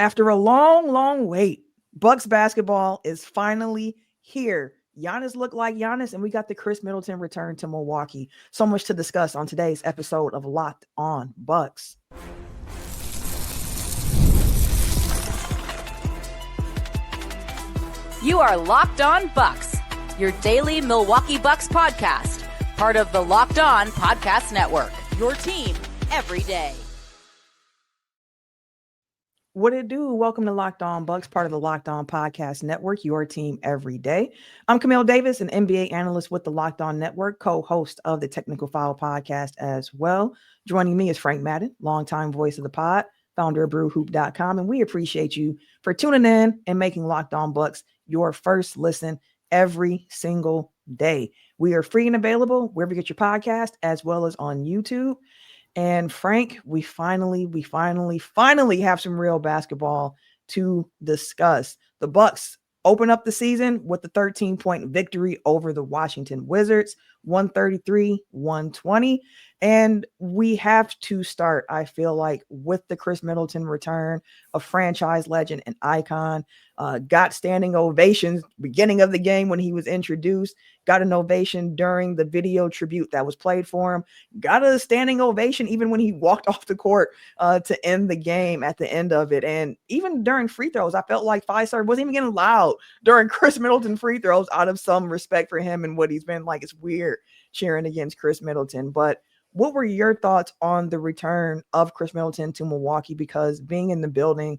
After a long wait, Bucks basketball is finally here. Giannis looked like Giannis, and we got the Khris Middleton return to Milwaukee. So much to discuss on today's episode of Locked On Bucks. You are Locked On Bucks, your daily Milwaukee Bucks podcast, part of the Locked On Podcast Network, your team every day. What it do? Welcome to Locked On Bucks, part of the Locked On Podcast Network, your team every day. I'm Camille Davis, an NBA analyst with the Locked On Network, co-host of the Technical Foul podcast as well. Joining me is Frank Madden, longtime voice of the pod, founder of brewhoop.com, and we appreciate you for tuning in and making Locked On Bucks your first listen every single day. We are free and available wherever you get your podcast, as well as on YouTube. And Frank, we finally have some real basketball to discuss. The Bucks open up the season with the 13-point victory over the Washington Wizards, 133-120. And we have to start, I feel like, with the Khris Middleton return, a franchise legend and icon. Got standing ovations beginning of the game when he was introduced, got an ovation during the video tribute that was played for him, got a standing ovation even when he walked off the court to end the game at the end of it. And even during free throws, I felt like Fiserv wasn't even getting loud during Khris Middleton free throws out of some respect for him and what he's been like. It's weird cheering against Khris Middleton. But what were your thoughts on the return of Khris Middleton to Milwaukee? Because being in the building,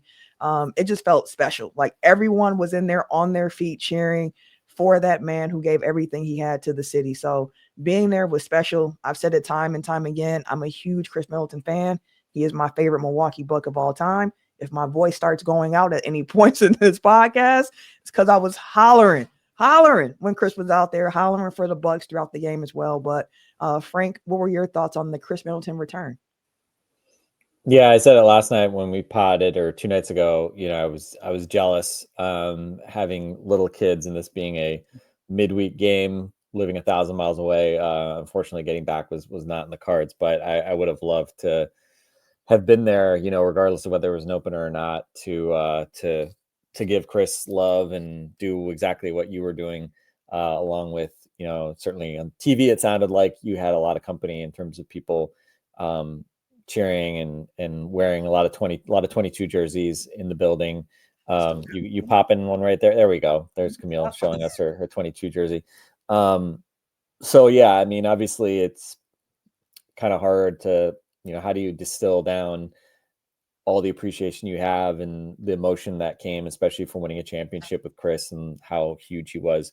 it just felt special. Like everyone was in there on their feet cheering for that man who gave everything he had to the city. So being there was special. I've said it time and time again. I'm a huge Khris Middleton fan. He is my favorite Milwaukee Buck of all time. If my voice starts going out at any points in this podcast, it's because I was hollering when Khris was out there, hollering for the Bucks throughout the game as well. But Frank, what were your thoughts on the Khris Middleton return? Yeah, I said it last night when we potted, or 2 nights ago. You know, I was jealous having little kids and this being a midweek game, living 1,000 miles away. Unfortunately, getting back was not in the cards, but I would have loved to have been there. You know, regardless of whether it was an opener or not, to give Khris love and do exactly what you were doing, along with, you know, certainly on TV, it sounded like you had a lot of company in terms of people cheering and wearing a lot of 22 jerseys in the building. You pop in one right there. There we go. There's Camille showing us her 22 jersey. So yeah, I mean, obviously it's kind of hard to, you know, how do you distill down all the appreciation you have and the emotion that came, especially from winning a championship with Khris and how huge he was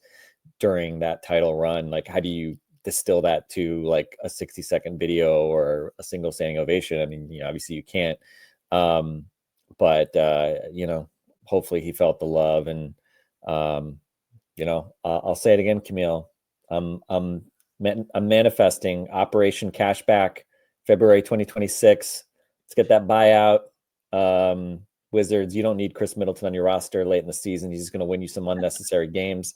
during that title run. Like, how do you distill that to like a 60-second video or a single standing ovation? I mean, you know, obviously you can't, but you know, hopefully he felt the love. And you know, I'll say it again, Camille, I'm manifesting Operation Cashback, February 2026. Let's get that buyout. Wizards, you don't need Khris Middleton on your roster late in the season. He's going to win you some unnecessary games.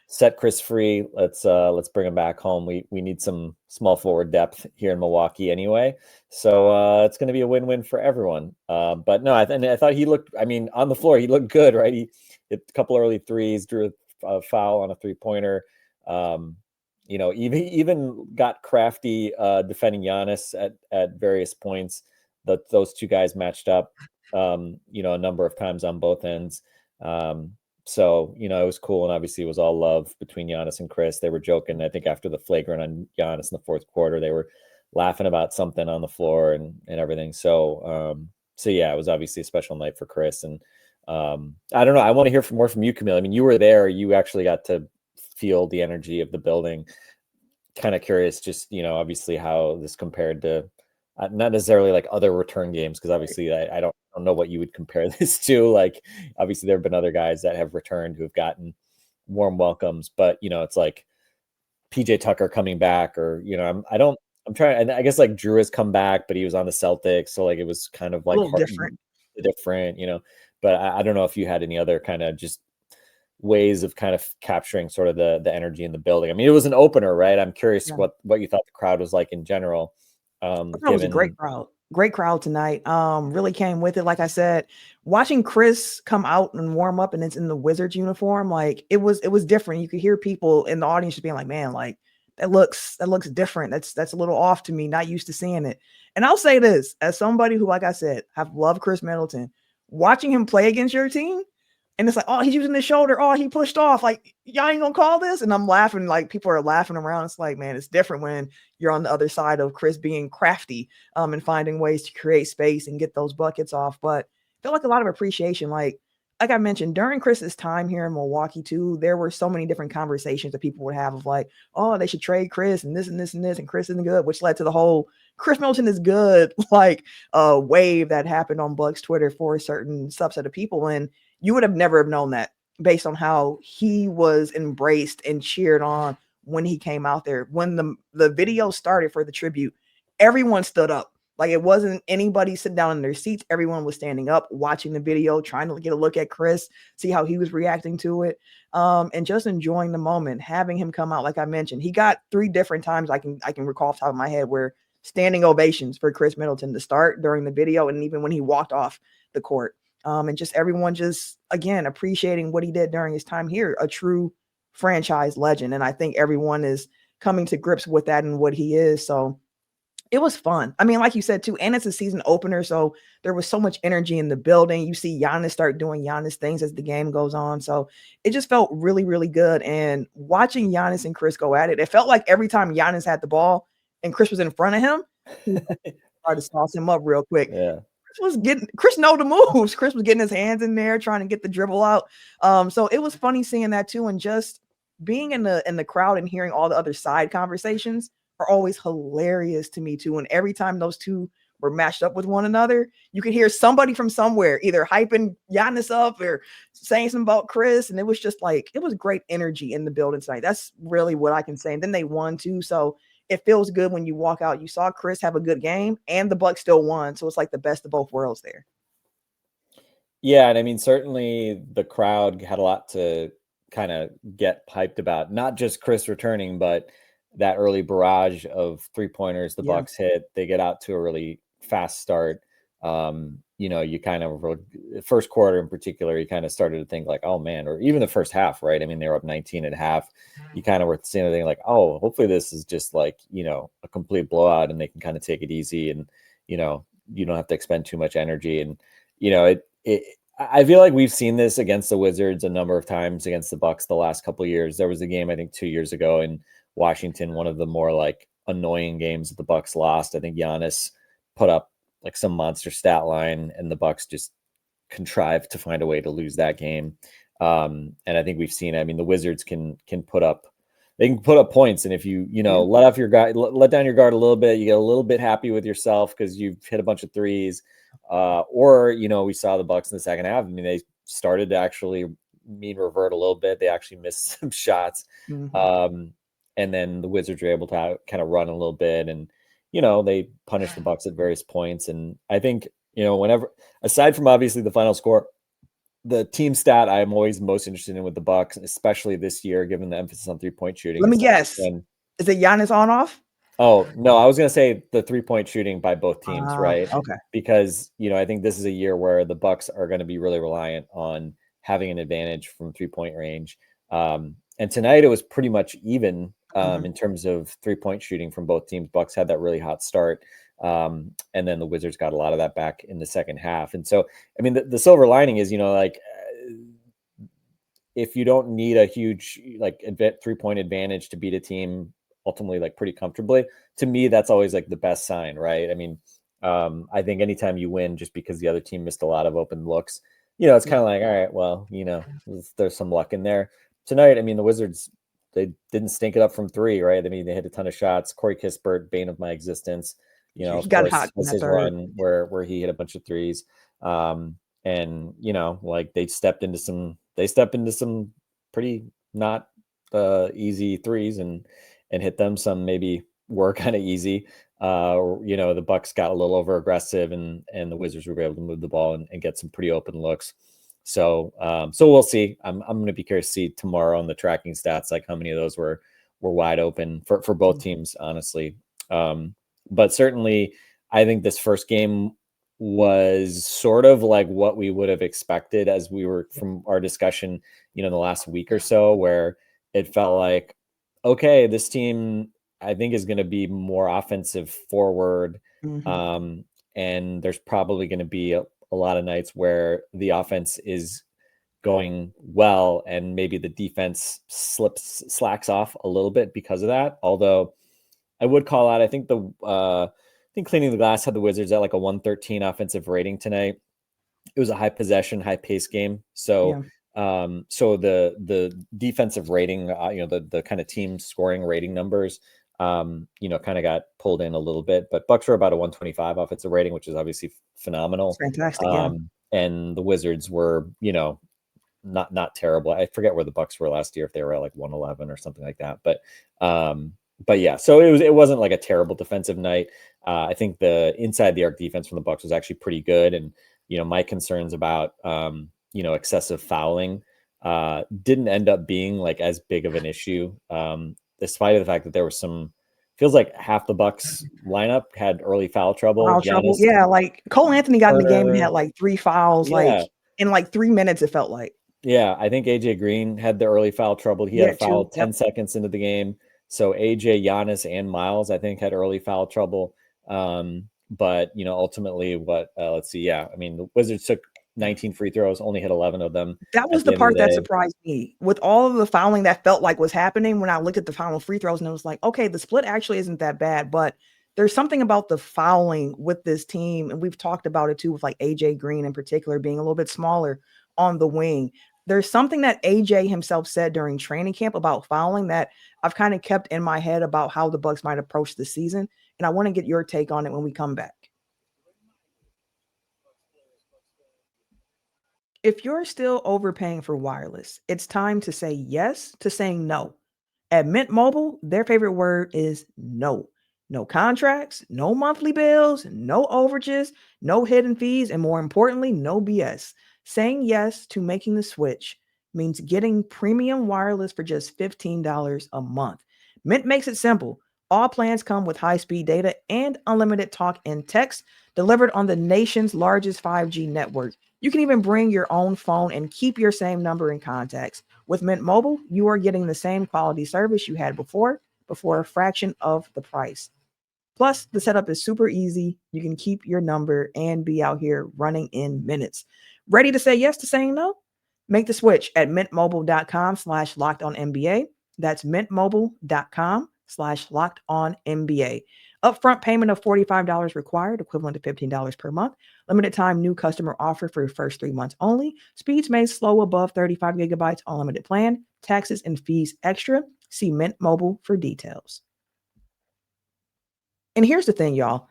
Set Khris free. Let's bring him back home. We need some small forward depth here in Milwaukee anyway. So it's going to be a win-win for everyone. But no, I thought he looked, I mean, on the floor, he looked good, right? He hit a couple early threes, drew a foul on a three-pointer. You know, even got crafty defending Giannis at various points. Those two guys matched up, you know, a number of times on both ends. So, you know, it was cool. And obviously it was all love between Giannis and Khris. They were joking. I think after the flagrant on Giannis in the fourth quarter, they were laughing about something on the floor and everything. So yeah, it was obviously a special night for Khris. And I don't know. I want to hear more from you, Camille. I mean, you were there. You actually got to feel the energy of the building. Kind of curious, just, you know, obviously how this compared to not necessarily like other return games, because obviously I don't know what you would compare this to. Like, obviously there have been other guys that have returned who have gotten warm welcomes, but, you know, it's like PJ Tucker coming back, or, you know, I'm trying, and I guess like Drew has come back, but he was on the Celtics, so like it was kind of like different, you know. But I don't know if you had any other kind of just ways of kind of capturing sort of the energy in the building. I mean, it was an opener, right? I'm curious what you thought the crowd was like in general. It was a great crowd. Great crowd tonight. Really came with it. Like I said, watching Khris come out and warm up and it's in the Wizards uniform, like it was different. You could hear people in the audience just being like, man, like that looks different. That's a little off to me, not used to seeing it. And I'll say this, as somebody who, like I said, have loved Khris Middleton, watching him play against your team, and it's like, oh, he's using his shoulder. Oh, he pushed off. Like, y'all ain't gonna call this? And I'm laughing, like people are laughing around. It's like, man, it's different when you're on the other side of Khris being crafty and finding ways to create space and get those buckets off. But I feel like a lot of appreciation. Like I mentioned, during Khris's time here in Milwaukee too, there were so many different conversations that people would have of like, oh, they should trade Khris and this and this and this, and Khris isn't good, which led to the whole Khris Middleton is good, like wave that happened on Bucks Twitter for a certain subset of people. And you would have never have known that based on how he was embraced and cheered on when he came out there. When the video started for the tribute, everyone stood up. Like it wasn't anybody sitting down in their seats. Everyone was standing up, watching the video, trying to get a look at Khris, see how he was reacting to it, and just enjoying the moment, having him come out. Like I mentioned, he got 3 different times I can recall off the top of my head where standing ovations for Khris Middleton to start during the video, and even when he walked off the court. And just everyone just, again, appreciating what he did during his time here, a true franchise legend. And I think everyone is coming to grips with that and what he is. So it was fun. I mean, like you said, too, and it's a season opener. So there was so much energy in the building. You see Giannis start doing Giannis things as the game goes on. So it just felt really, really good. And watching Giannis and Khris go at it, it felt like every time Giannis had the ball and Khris was in front of him, he started to sauce him up real quick. Yeah. Khris know the moves. Khris was getting his hands in there, trying to get the dribble out. So it was funny seeing that too. And just being in the crowd and hearing all the other side conversations are always hilarious to me too. And every time those two were matched up with one another, you could hear somebody from somewhere either hyping Giannis up or saying something about Khris. And it was just like, it was great energy in the building tonight. That's really what I can say. And then they won too. So it feels good when you walk out. You saw Khris have a good game and the Bucks still won. So it's like the best of both worlds there. Yeah. And I mean, certainly the crowd had a lot to kind of get hyped about, not just Khris returning, but that early barrage of 3-pointers the Bucks hit. They get out to a really fast start. You kind of, first quarter in particular, you kind of started to think like, oh man, or even the first half, right? I mean, they were up 19 at half. You kind of were seeing the thing like, oh, hopefully this is just like, a complete blowout and they can kind of take it easy and, you don't have to expend too much energy. And, I feel like we've seen this against the Wizards a number of times, against the Bucks the last couple of years. There was a game, I think 2 years ago in Washington, one of the more like annoying games that the Bucks lost. I think Giannis put up like some monster stat line and the Bucks just contrived to find a way to lose that game. And I think we've seen, I mean, the Wizards can put up points. And if you let down your guard a little bit, you get a little bit happy with yourself because you've hit a bunch of threes. Or we saw the Bucks in the second half. I mean, they started to actually mean revert a little bit. They actually missed some shots. Mm-hmm. And then the Wizards were able to kind of run a little bit and, they punished the Bucks at various points. And I think, whenever, aside from obviously the final score, the team stat I'm always most interested in with the Bucks, especially this year, given the emphasis on 3-point shooting. Let me guess. Is it Giannis on off? Oh, no, I was going to say the 3-point shooting by both teams, right? Okay. Because, I think this is a year where the Bucks are going to be really reliant on having an advantage from 3-point range. And tonight it was pretty much even in terms of 3-point shooting from both teams. Bucks had that really hot start. And then the Wizards got a lot of that back in the second half. And so, I mean, the silver lining is, if you don't need a huge 3-point advantage to beat a team ultimately pretty comfortably, to me, that's always the best sign, right? I mean, I think anytime you win just because the other team missed a lot of open looks, it's kind of like, all right, well, there's some luck in there. Tonight, I mean, the Wizards, they didn't stink it up from 3, right? I mean, they hit a ton of shots. Corey Kispert, bane of my existence, he got hot was his run where he hit a bunch of threes. And they stepped into some pretty not easy threes and hit them. Some maybe were kind of easy. The Bucks got a little over aggressive and the Wizards were able to move the ball and get some pretty open looks. So we'll see. I'm going to be curious to see tomorrow on the tracking stats, how many of those were wide open for both teams, honestly. But certainly I think this first game was sort of like what we would have expected as we were from our discussion, in the last week or so, where it felt like, okay, this team I think is going to be more offensive forward. Mm-hmm. And there's probably going to be a lot of nights where the offense is going well and maybe the defense slacks off a little bit because of that. Although I would call out, I think Cleaning the Glass had the Wizards at like a 113 offensive rating tonight. It was a high possession, high pace game. So, so the defensive rating, the kind of team scoring rating numbers, kind of got pulled in a little bit, but Bucks were about a 125 offensive rating, which is obviously phenomenal. Fantastic. And the Wizards were, not terrible. I forget where the Bucks were last year, if they were at like 111 or something like that. But yeah, so it wasn't like a terrible defensive night. I think the inside the arc defense from the Bucks was actually pretty good. And, my concerns about, excessive fouling didn't end up being like as big of an issue, despite the fact that there was feels like half the Bucks lineup had early foul trouble. Yeah, like Cole Anthony got in the game and had like 3 fouls, like in like 3 minutes, it felt like. Yeah, I think AJ Green had the early foul trouble. He had a foul 10 seconds into the game. So AJ, Giannis, and Miles, I think, had early foul trouble. But ultimately, let's see. Yeah, I mean, the Wizards took 19 free throws, only hit 11 of them. That was the part that surprised me. With all of the fouling that felt like was happening, when I looked at the final free throws, and it was like, okay, the split actually isn't that bad, but there's something about the fouling with this team, and we've talked about it too, with like AJ Green in particular being a little bit smaller on the wing. There's something that AJ himself said during training camp about fouling that I've kind of kept in my head about how the Bucks might approach the season. And I want to get your take on it when we come back. If you're still overpaying for wireless, it's time to say yes to saying no. At Mint Mobile, their favorite word is no. No contracts, no monthly bills, no overages, no hidden fees, and more importantly, no BS. Saying yes to making the switch means getting premium wireless for just $15 a month. Mint makes it simple. All plans come with high-speed data and unlimited talk and text delivered on the nation's largest 5G network. You can even bring your own phone and keep your same number in contacts. With Mint Mobile, you are getting the same quality service you had before a fraction of the price. Plus, the setup is super easy. You can keep your number and be out here running in minutes. Ready to say yes to saying no? Make the switch at mintmobile.com/lockedonnba. That's mintmobile.com/lockedonnba. Upfront payment of $45 required, equivalent to $15 per month. Limited time new customer offer for your first 3 months only. Speeds may slow above 35 gigabytes on limited plan. Taxes and fees extra. See Mint Mobile for details. And here's the thing, y'all.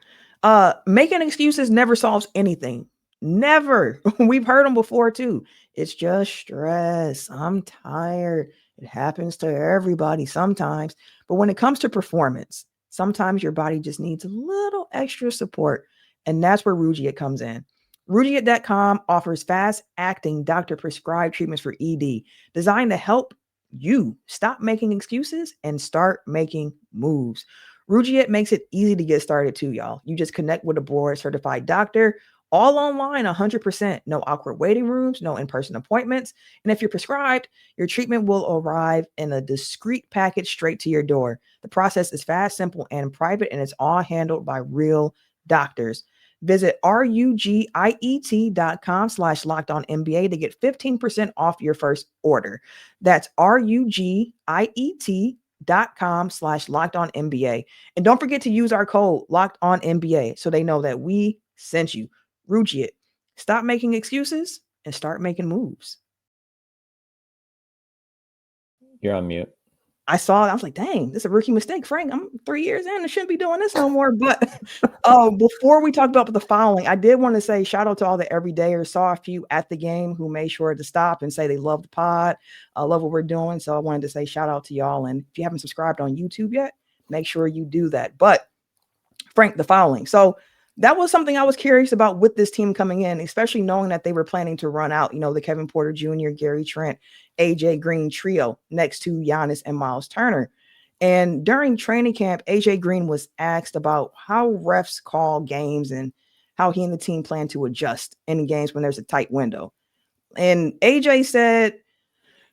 Making excuses never solves anything. Never. We've heard them before too. It's just stress. I'm tired. It happens to everybody sometimes. But when it comes to performance, sometimes your body just needs a little extra support. And that's where Rugiet comes in. Rugiet.com offers fast-acting doctor-prescribed treatments for ED designed to help you stop making excuses and start making moves. Rugiet makes it easy to get started too, y'all. You just connect with a board-certified doctor, all online, 100%. No awkward waiting rooms, no in-person appointments. And if you're prescribed, your treatment will arrive in a discreet package straight to your door. The process is fast, simple, and private, and it's all handled by real doctors. Visit rugiet.com/lockedonnba to get 15% off your first order. That's rugiet.com/lockedonnba. And don't forget to use our code LOCKEDONNBA so they know that we sent you. Rugiet, stop making excuses and start making moves. You're on mute. I saw it. I was like, dang, this is a rookie mistake, Frank. I'm 3 years in. I shouldn't be doing this no more. But before we talk about the fouling, I did want to say shout out to all the everydayers. Saw a few at the game who made sure to stop and say they love the pod. I love what we're doing. So I wanted to say shout out to y'all. And if you haven't subscribed on YouTube yet, make sure you do that. But Frank, the fouling. So that was something I was curious about with this team coming in, especially knowing that they were planning to run out, the Kevin Porter Jr., Gary Trent, AJ Green trio next to Giannis and Miles Turner. And during training camp, AJ Green was asked about how refs call games and how he and the team plan to adjust in games when there's a tight window. And AJ said,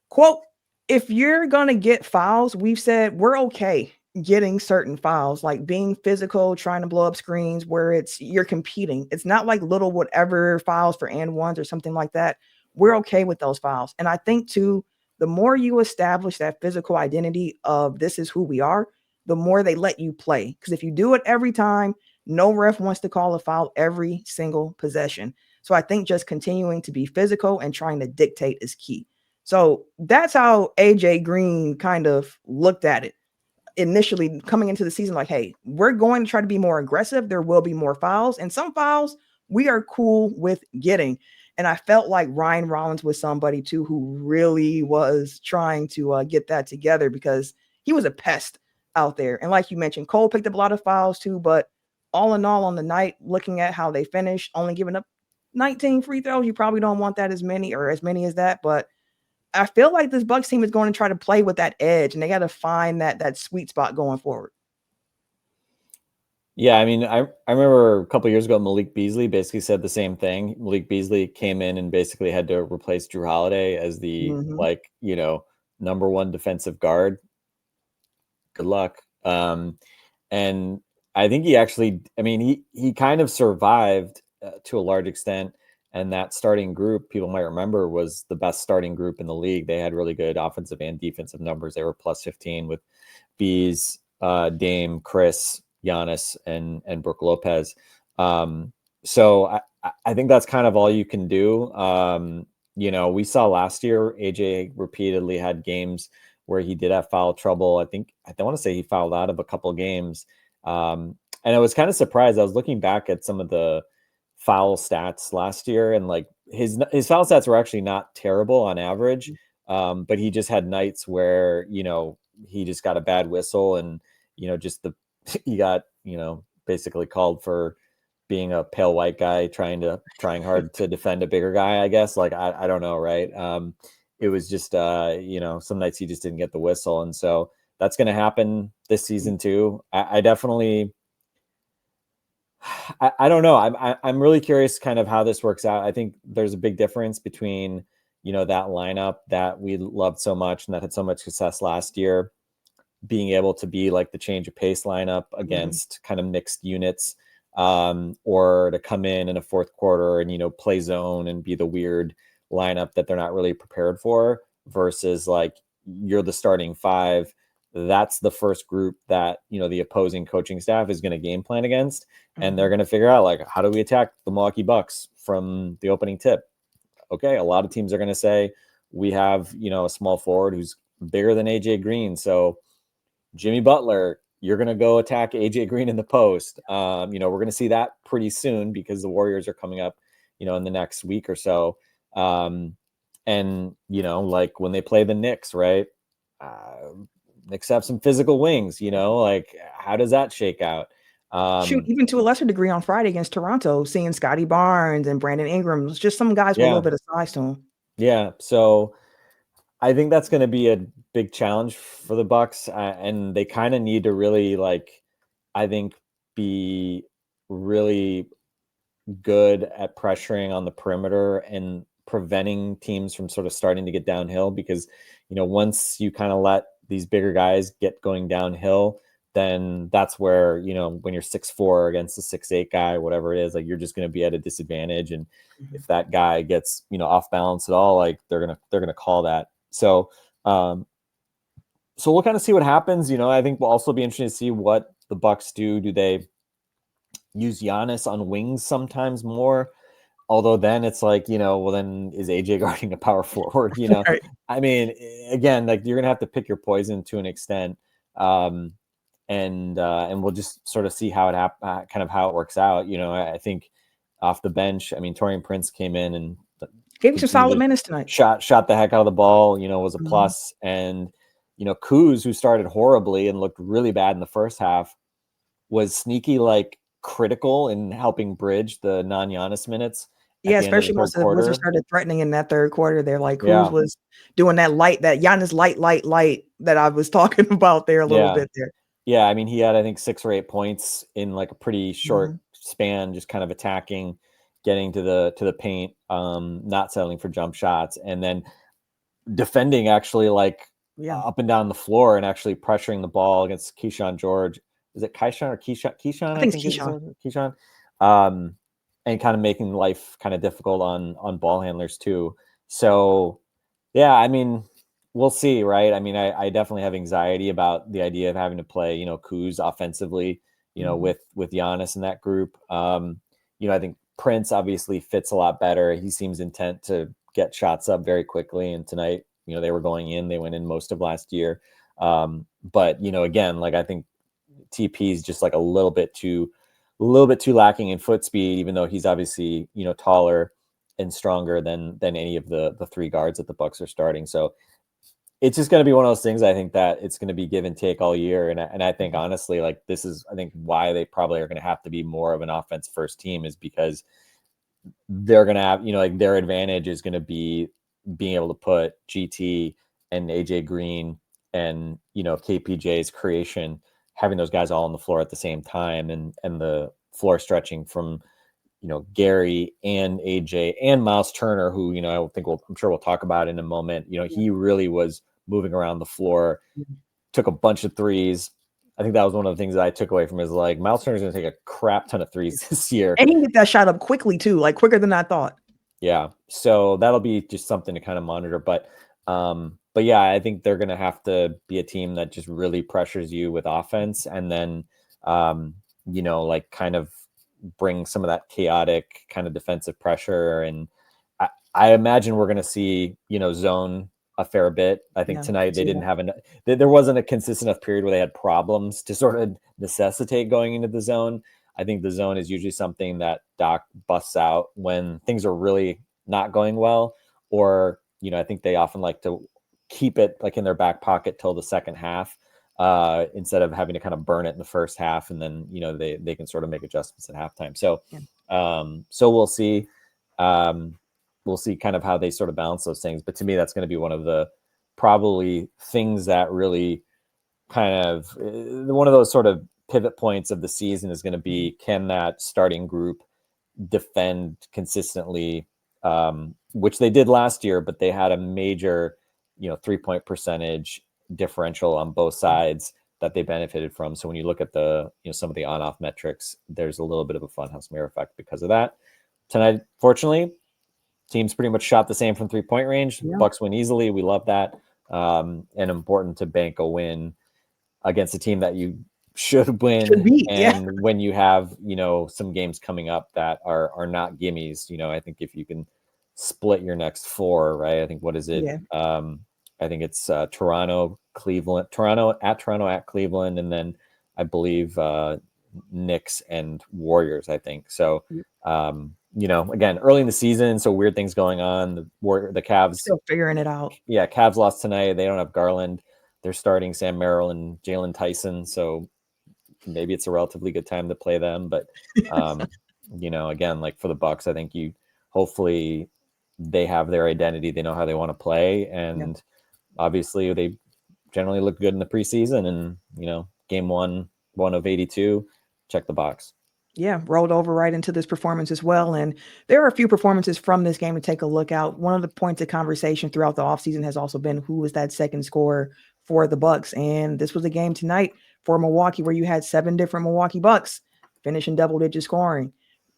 quote, if you're going to get fouls, we've said we're okay getting certain fouls, like being physical, trying to blow up screens where you're competing. It's not like little whatever fouls for and ones or something like that. We're okay with those fouls. And I think too, the more you establish that physical identity of this is who we are, the more they let you play. Because if you do it every time, no ref wants to call a foul every single possession. So I think just continuing to be physical and trying to dictate is key. So that's how AJ Green kind of looked at it initially coming into the season. Like, hey, we're going to try to be more aggressive. There will be more fouls, and some fouls we are cool with getting. And I felt like Ryan Rollins was somebody too who really was trying to get that together, because he was a pest out there. And like you mentioned, Cole picked up a lot of fouls too, but all in all on the night, looking at how they finished, only giving up 19 free throws, you probably don't want that as many as that, but I feel like this Bucks team is going to try to play with that edge, and they got to find that sweet spot going forward. Yeah, I mean, I remember a couple of years ago, Malik Beasley basically said the same thing. Malik Beasley came in and basically had to replace Drew Holiday as the number one defensive guard. Good luck. And I think he actually, I mean, he kind of survived to a large extent. And that starting group, people might remember, was the best starting group in the league. They had really good offensive and defensive numbers. They were plus 15 with Bees, Dame, Khris, Giannis, and Brook Lopez. So I think that's kind of all you can do. We saw last year, AJ repeatedly had games where he did have foul trouble. I want to say he fouled out of a couple of games. And I was kind of surprised. I was looking back at some of the foul stats last year, and like his foul stats were actually not terrible on average. But he just had nights where, he just got a bad whistle, and, he got, basically called for being a pale white guy trying hard to defend a bigger guy, I guess. Like, I don't know. Right. It was just, some nights he just didn't get the whistle. And so that's going to happen this season too. I definitely, I don't know. I'm really curious kind of how this works out. I think there's a big difference between, that lineup that we loved so much and that had so much success last year, being able to be like the change of pace lineup against kind of mixed units, or to come in a fourth quarter and, play zone and be the weird lineup that they're not really prepared for, versus like you're the starting five. That's the first group that, the opposing coaching staff is going to game plan against. And they're going to figure out, like, how do we attack the Milwaukee Bucks from the opening tip? Okay. A lot of teams are going to say we have, a small forward who's bigger than AJ Green. So Jimmy Butler, you're going to go attack AJ Green in the post. We're going to see that pretty soon because the Warriors are coming up, in the next week or so. Like when they play the Knicks, right? Knicks have some physical wings, like how does that shake out? Shoot, even to a lesser degree on Friday against Toronto, seeing Scotty Barnes and Brandon Ingram, just some guys with a little bit of size to them. Yeah. So I think that's going to be a big challenge for the Bucks. And they kind of need to really, be really good at pressuring on the perimeter and preventing teams from sort of starting to get downhill, because, once you kind of let these bigger guys get going downhill, then that's where, when you're 6'4" against a 6'8" guy, whatever it is, like you're just going to be at a disadvantage. And if that guy gets, off balance at all, like they're going to call that. So we'll kind of see what happens. I think we'll also be interested to see what the Bucks do. Do they use Giannis on wings sometimes more? Although then it's like, well, then is AJ guarding a power forward? Right. I mean, again, like you're going to have to pick your poison to an extent. And we'll just sort of see how it works out. I think off the bench, I mean, Taurean Prince came in and gave you some solid minutes tonight. Shot the heck out of the ball, was a plus. And, Kuz, who started horribly and looked really bad in the first half, was sneaky, like critical in helping bridge the non-Giannis minutes. Yeah, the end of the especially third once the Wizards quarter. started threatening in that third quarter. They're like, Kuz Yeah. was doing that Giannis light that I was talking about there a little Yeah. bit there. Yeah. I mean, he had, I think, 6 or 8 points in like a pretty short Mhm. span, just kind of attacking, getting to the paint, not settling for jump shots, and then defending actually like Yeah. up and down the floor and actually pressuring the ball against Keyshawn George. Is it Keyshawn or Keyshawn? I I think it's think it Keyshawn. is Keyshawn. And kind of making life kind of difficult on ball handlers too. So yeah, I mean, we'll see, right? I mean, I definitely have anxiety about the idea of having to play, Kuz offensively, Mhm. with Giannis in that group. I think Prince obviously fits a lot better. He seems intent to get shots up very quickly. And tonight, they were going in. They went in most of last year. But again, like I think TP is just like a little bit too lacking in foot speed, even though he's obviously taller and stronger than any of the 3 guards that the Bucks are starting. So it's just going to be one of those things. I think that it's going to be give and take all year, and I think honestly, like this is I think why they probably are going to have to be more of an offense first team is because they're going to have like their advantage is going to be being able to put GT and AJ Green and KPJ's creation, having those guys all on the floor at the same time, and the floor stretching from Gary and AJ and Miles Turner, who I think I'm sure we'll talk about in a moment. He really was moving around the floor, took a bunch of threes. I think that was one of the things that I took away from his like Miles Turner's going to take a crap ton of threes this year, And he can get that shot up quickly too, like quicker than I thought. Yeah, so that'll be just something to kind of monitor. But yeah, I think they're going to have to be a team that just really pressures you with offense, and then like kind of bring some of that chaotic kind of defensive pressure. And I imagine we're going to see zone a fair bit. I think tonight they didn't have there wasn't a consistent enough period where they had problems to sort of necessitate going into the zone. I think the zone is usually something that Doc busts out when things are really not going well, or I think they often like to keep it like in their back pocket till the second half, instead of having to kind of burn it in the first half, and then they can sort of make adjustments at halftime. So so we'll see. We'll see kind of how they sort of balance those things. But to me, that's going to be one of the probably things that really kind of one of those sort of pivot points of the season is going to be, can that starting group defend consistently, which they did last year, but they had a major 3-point percentage differential on both sides that they benefited from. So when you look at the some of the on-off metrics, there's a little bit of a funhouse mirror effect because of that. Tonight, fortunately, teams pretty much shot the same from 3-point range. Bucks win easily. We love that. And important to bank a win against a team that you should win. And when you have, some games coming up that are not gimmies, I think if you can split your next 4, right? I think, what is it? I think it's Toronto at Cleveland, and then I believe Knicks and Warriors, I think. So, again, early in the season, so weird things going on. The Cavs still figuring it out. Yeah, Cavs lost tonight. They don't have Garland. They're starting Sam Merrill and Jalen Tyson, so maybe it's a relatively good time to play them. But again, like for the Bucks, I think hopefully they have their identity. They know how they want to play, and obviously they generally look good in the preseason. And game one of 82, check the box. Yeah, rolled over right into this performance as well. And there are a few performances from this game to take a look at. One of the points of conversation throughout the offseason has also been who was that second scorer for the Bucks. And this was a game tonight for Milwaukee where you had 7 different Milwaukee Bucks finishing double-digit scoring.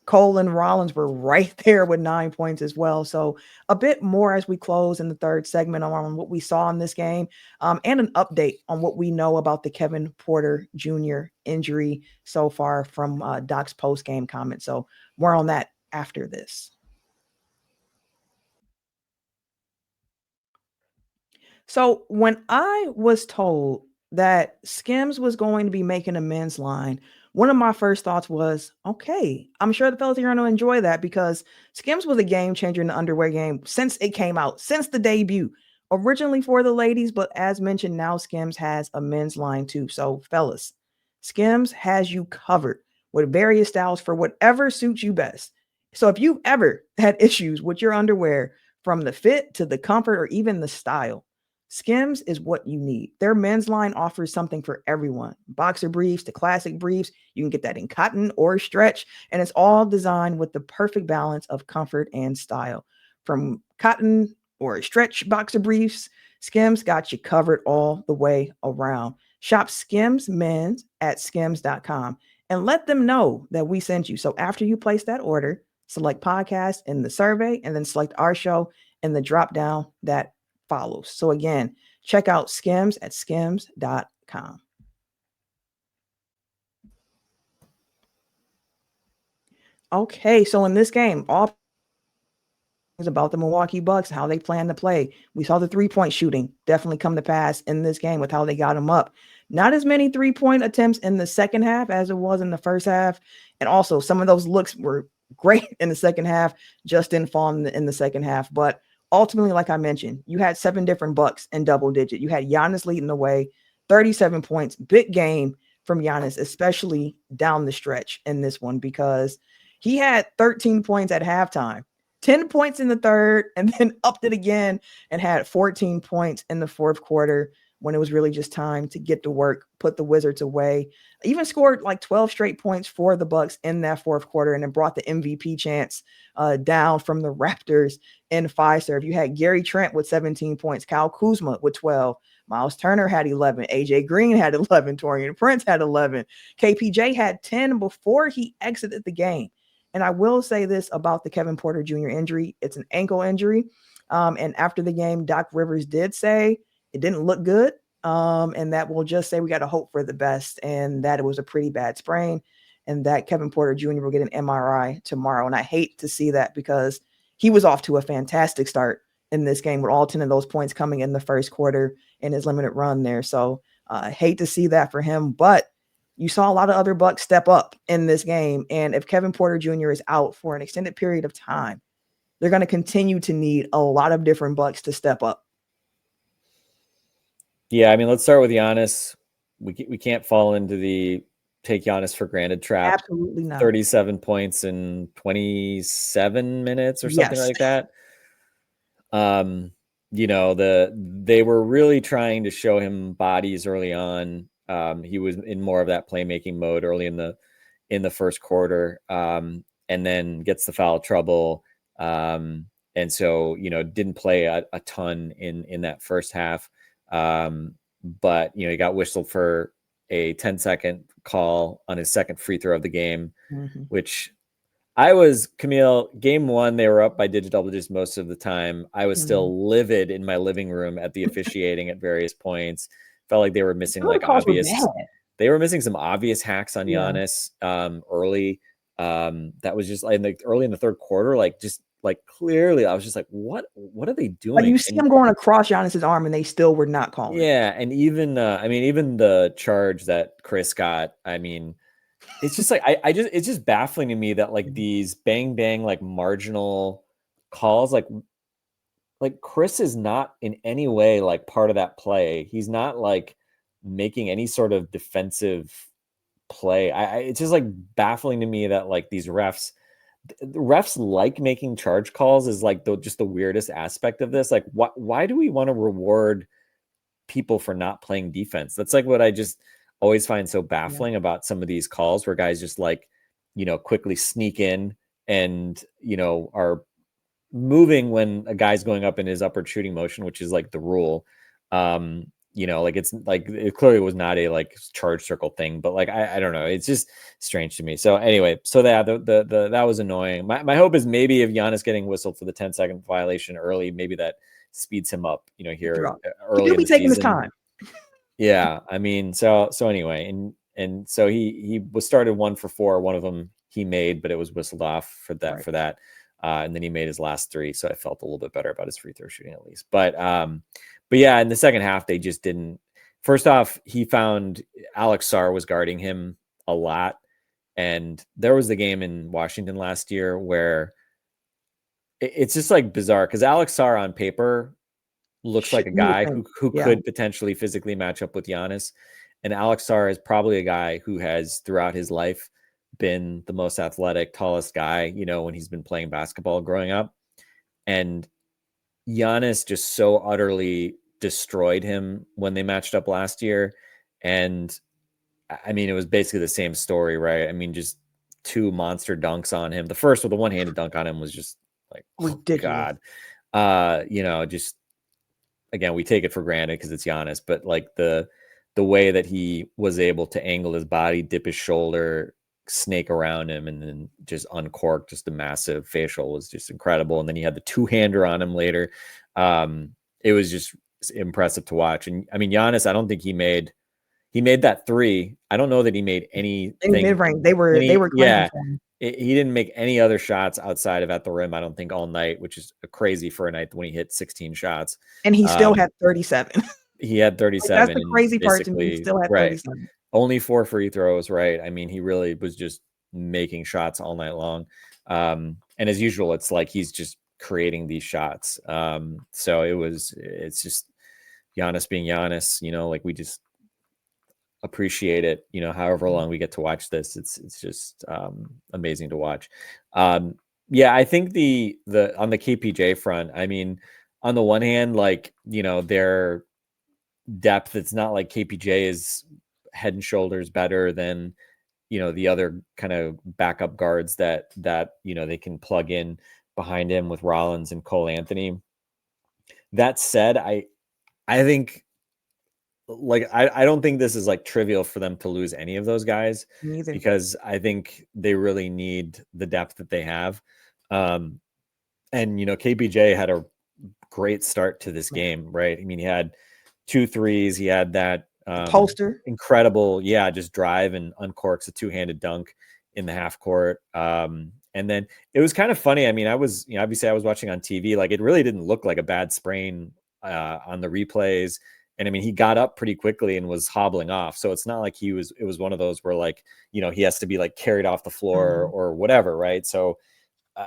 Cole and Rollins were right there with 9 points as well. So a bit more as we close in the third segment on what we saw in this game, and an update on what we know about the Kevin Porter Jr. injury so far from Doc's post-game comment. So more on that after this. So when I was told that Skims was going to be making a men's line, one of my first thoughts was, okay, I'm sure the fellas are going to enjoy that because Skims was a game changer in the underwear game since it came out, since the debut, originally for the ladies. But as mentioned, now Skims has a men's line too. So fellas, Skims has you covered with various styles for whatever suits you best. So if you've ever had issues with your underwear, from the fit to the comfort or even the style, Skims is what you need. Their men's line offers something for everyone. Boxer briefs to classic briefs. You can get that in cotton or stretch, and it's all designed with the perfect balance of comfort and style. From cotton or stretch boxer briefs, Skims got you covered all the way around. Shop Skims Men's at skims.com and let them know that we sent you. So after you place that order, select podcast in the survey, and then select our show in the drop down that follows. So again, check out Skims at skims.com. Okay, so in this game, all about the Milwaukee Bucks, how they plan to play. We saw the 3-point shooting definitely come to pass in this game with how they got them up. Not as many 3-point attempts in the second half as it was in the first half. And also some of those looks were great in the second half, just didn't fall in the second half. But ultimately, like I mentioned, you had 7 different Bucks in double digit. You had Giannis leading the way, 37 points, big game from Giannis, especially down the stretch in this one, because he had 13 points at halftime, 10 points in the third, and then upped it again and had 14 points in the fourth quarter when it was really just time to get to work, put the Wizards away. Even scored like 12 straight points for the Bucks in that fourth quarter, and then brought the MVP chance down from the Raptors in Fiserv. You had Gary Trent with 17 points, Kyle Kuzma with 12, Miles Turner had 11, AJ Green had 11, Torian Prince had 11, KPJ had 10 before he exited the game. And I will say this about the Kevin Porter Jr. injury. It's an ankle injury. And after the game, Doc Rivers did say it didn't look good. And that we'll just say we got to hope for the best, and that it was a pretty bad sprain, and that Kevin Porter Jr. will get an MRI tomorrow. And I hate to see that, because he was off to a fantastic start in this game with all 10 of those points coming in the first quarter in his limited run there. So I hate to see that for him, but you saw a lot of other Bucks step up in this game. And if Kevin Porter Jr. is out for an extended period of time, they're going to continue to need a lot of different Bucks to step up. Yeah, I mean, let's start with Giannis. We can't fall into the take Giannis for granted trap. Absolutely not. 37 points in 27 minutes or something like that. They were really trying to show him bodies early on. He was in more of that playmaking mode early in the first quarter, and then gets the foul trouble. And so, didn't play a ton in that first half. But he got whistled for a 10-second call on his second free throw of the game, which Camille, game one, they were up by double digits most of the time. I was still livid in my living room at the officiating at various points. Felt like they were missing they were missing some obvious hacks on Giannis early. That was just like early in the third quarter, clearly I was just like, what are they doing? Like you see him going across Giannis's arm, and they still were not calling. Yeah. And even the charge that Khris got, it's just like, it's just baffling to me that like these bang, like marginal calls, like Khris is not in any way like part of that play. He's not like making any sort of defensive play. It's just like baffling to me that like these refs like making charge calls is like just the weirdest aspect of this. Like, why do we want to reward people for not playing defense? That's like what I just always find so baffling about some of these calls, where guys just like, quickly sneak in and, are moving when a guy's going up in his upward shooting motion, which is like the rule. It's like, it clearly was not a like charge circle thing, but like, I don't know. It's just strange to me. So anyway, so that was annoying. My hope is maybe if Giannis getting whistled for the 10-second violation early, maybe that speeds him up, here early. He'll be taking his time. Yeah. So anyway, and so he was started 1 for 4. One of them he made, but it was whistled off for that. And then he made his last 3. So I felt a little bit better about his free throw shooting at least. But yeah, in the second half, they just didn't. First off, he found Alex Sarr was guarding him a lot. And there was the game in Washington last year where it's just like bizarre, because Alex Sarr on paper looks like a guy who could potentially physically match up with Giannis. And Alex Sarr is probably a guy who has throughout his life been the most athletic, tallest guy, you know, when he's been playing basketball growing up. And Giannis just so utterly destroyed him when they matched up last year. And I mean, it was basically the same story, right? I mean, just 2 monster dunks on him. The first with the one-handed dunk on him was just like, ridiculous. God. You know, just again, we take it for granted because it's Giannis, but like the way that he was able to angle his body, dip his shoulder, snake around him, and then just uncork just a massive facial was just incredible. And then he had the 2-hander on him later. It was just impressive to watch. And I mean, Giannis, I don't think he made that 3. I don't know that he made anything mid-range. They were yeah. He didn't make any other shots outside of at the rim, I don't think, all night, which is crazy for a night when he hit 16 shots. And he still had 37. He had 37. Like, that's the crazy part to me. He still had 37. Only 4 free throws, right? I mean, he really was just making shots all night long. And as usual, it's like he's just creating these shots. So it's just Giannis being Giannis, you know, like we just appreciate it, you know, however long we get to watch this. It's just amazing to watch. Yeah, I think the on the KPJ front, I mean, on the one hand, like, you know, their depth, it's not like KPJ is head and shoulders better than, you know, the other kind of backup guards that you know, they can plug in behind him with Rollins and Cole Anthony. That said, I think, like, I don't think this is like trivial for them to lose any of those guys, because I think they really need the depth that they have. And, you know, KPJ had a great start to this game, right? I mean, he had 2 threes. He had that poster, incredible, just drive and uncorks a 2-handed dunk in the half court. And then it was kind of funny. I mean, I was, you know, obviously I was watching on TV, like it really didn't look like a bad sprain on the replays. And I mean, he got up pretty quickly and was hobbling off. So it's not like it was one of those where, like, you know, he has to be like carried off the floor or whatever. Right. So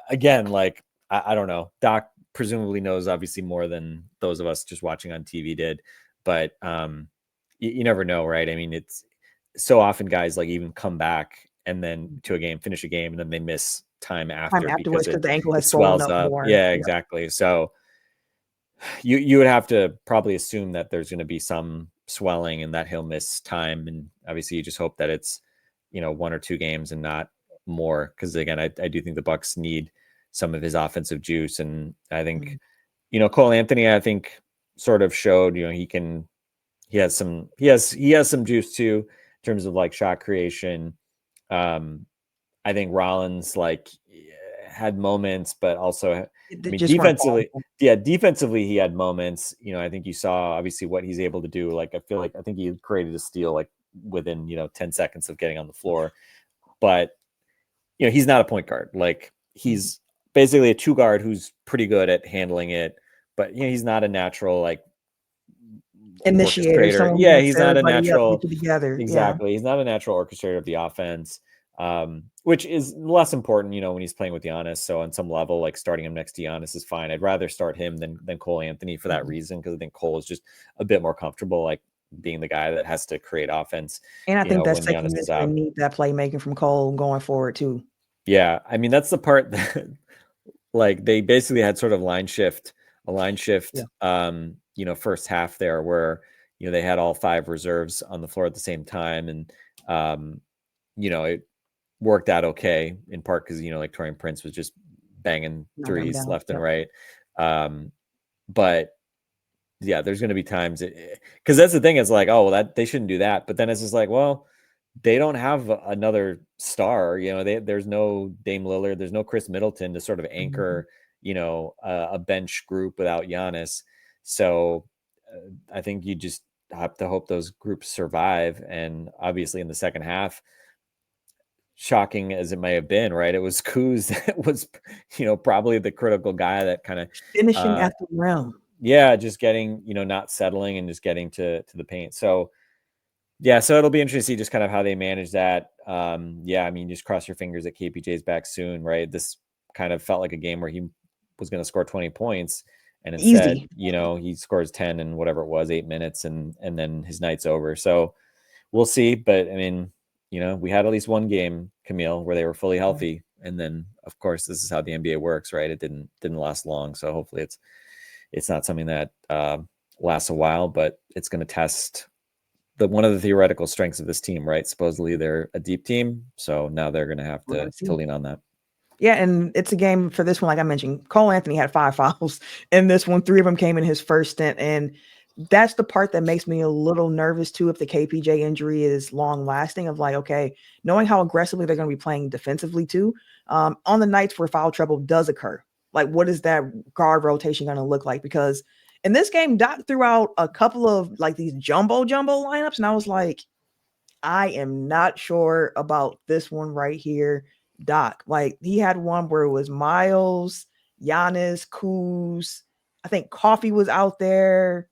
again, like, I don't know. Doc presumably knows obviously more than those of us just watching on TV did, but you never know. Right. I mean, it's so often guys like even come back and then to a game, finish a game, and then they miss time afterwards because the ankle has swells up up. more. Yeah, exactly. So you would have to probably assume that there's going to be some swelling and that he'll miss time. And obviously you just hope that it's, you know, 1 or 2 games and not more. Cause again, I do think the Bucks need some of his offensive juice. And I think, you know, Cole Anthony, I think sort of showed, you know, he has some juice too, in terms of like shot creation. I think Rollins like had moments, but also, I mean, defensively he had moments. You know, I think you saw obviously what he's able to do. Like, I think he created a steal like within, you know, 10 seconds of getting on the floor. But, you know, he's not a point guard. Like, he's basically a 2 guard who's pretty good at handling it. But, you know, he's not a natural like initiator. Yeah, he's not a natural together. Exactly. He's not a natural orchestrator of the offense. Which is less important, you know, when he's playing with Giannis. So on some level, like starting him next to Giannis is fine. I'd rather start him than Cole Anthony for that reason, because I think Cole is just a bit more comfortable, like being the guy that has to create offense. And I think that's second is going to need that playmaking from Cole going forward too. Yeah, I mean, that's the part that like they basically had sort of a line shift, you know, first half there where, you know, they had all 5 reserves on the floor at the same time. And, you know, it worked out okay in part because, you know, like Taurean Prince was just banging threes left and right. But yeah, there's going to be times because that's the thing. It's like, oh, well, that they shouldn't do that. But then it's just like, well, they don't have another star, you know, there's no Dame Lillard, there's no Khris Middleton to sort of anchor, you know, a bench group without Giannis. So I think you just have to hope those groups survive. And obviously in the second half, shocking as it may have been, right, it was Kuz that was, you know, probably the critical guy that kind of finishing at the rim. Yeah, just getting, you know, not settling and just getting to the paint. So yeah, so it'll be interesting to see just kind of how they manage that. Yeah, I mean, just cross your fingers that KPJ's back soon, right? This kind of felt like a game where he was going to score 20 points, and instead, you know, he scores 10 in whatever it was, 8 minutes, and then his night's over. So we'll see. But I mean, we had at least one game, Camille, where they were fully healthy. And then of course, this is how the NBA works, right? It didn't last long. So hopefully it's not something that lasts a while, but it's going to test one of the theoretical strengths of this team, right? Supposedly they're a deep team. So now they're going to have to lean on that. Yeah, and it's a game for this one, like I mentioned, Cole Anthony had 5 fouls in this one. 3 of them came in his first stint. And that's the part that makes me a little nervous too, if the KPJ injury is long lasting, of like, okay, knowing how aggressively they're going to be playing defensively too, on the nights where foul trouble does occur. Like, what is that guard rotation going to look like? Because in this game, Doc threw out a couple of like these jumbo lineups. And I was like, I am not sure about this one right here, Doc. Like, he had one where it was Miles, Giannis, Kuz. I think Coffee was out there.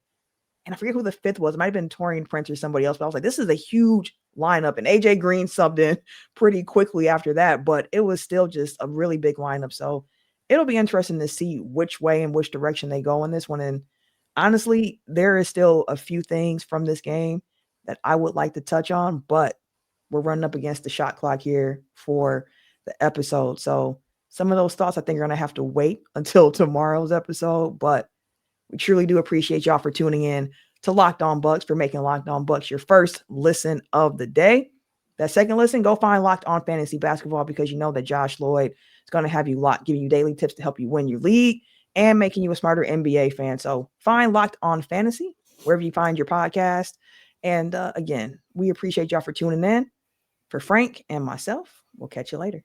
And I forget who the 5th was. It might have been Torian Prince or somebody else. But I was like, this is a huge lineup. And AJ Green subbed in pretty quickly after that. But it was still just a really big lineup. So it'll be interesting to see which way and which direction they go in this one. And honestly, there is still a few things from this game that I would like to touch on, but we're running up against the shot clock here for the episode. So some of those thoughts, I think, are going to have to wait until tomorrow's episode, but we truly do appreciate y'all for tuning in to Locked On Bucks, for making Locked On Bucks your first listen of the day. That second listen, go find Locked On Fantasy Basketball, because you know that Josh Lloyd is going to have you locked, giving you daily tips to help you win your league and making you a smarter NBA fan. So find Locked On Fantasy wherever you find your podcast. And again, we appreciate y'all for tuning in. For Frank and myself, we'll catch you later.